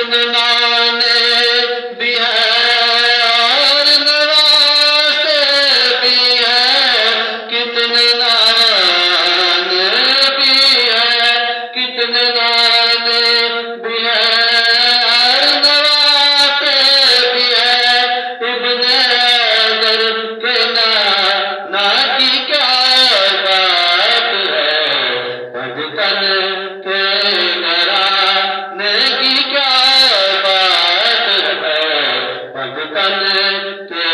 کتنے نانے بھی ہیں اور نواسے بھی ہیں، کتنے نانے بھی ہیں، کتنے نانے بھی ہیں اور نواسے بھی ہیں۔ ابن حیدر کے نانا کی کیا بات ہے، بھگتن کے گھرانے کی کیا بات ہے، بھگتن کے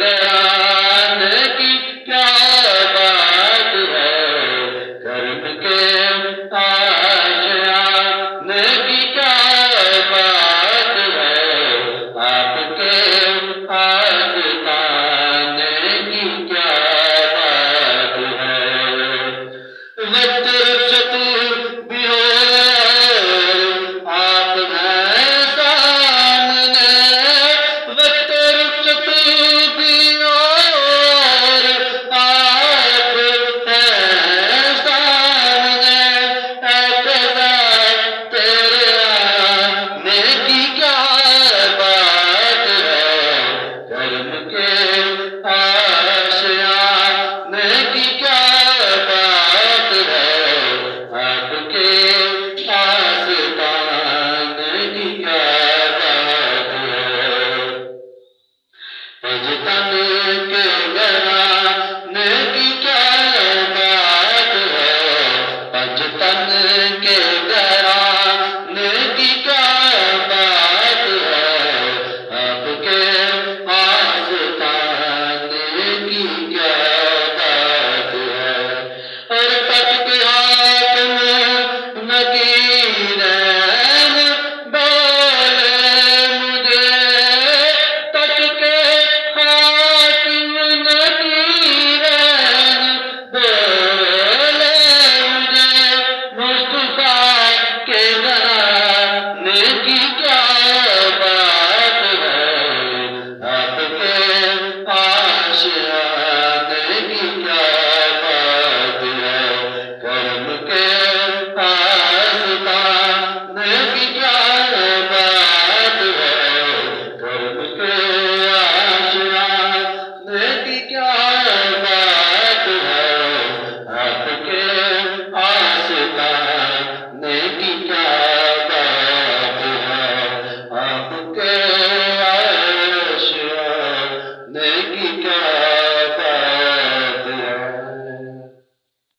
گھرانے کی کیا بات ہے، کرم کے آشیانے کی کیا بات ہے، آپ کے آستانے کی کیا بات ہے۔ وقت رخصت بھی ہو آپ ہیں سامنے، وقت رخصت بھی ہو آپ ہیں سامنے، اے خدا تیرے آنے کی کیا بات ہے، کرم کے آشیانے کی کیا بات ہے، آپ کے آستانے کی کیا بات ہے۔ بھگتن کے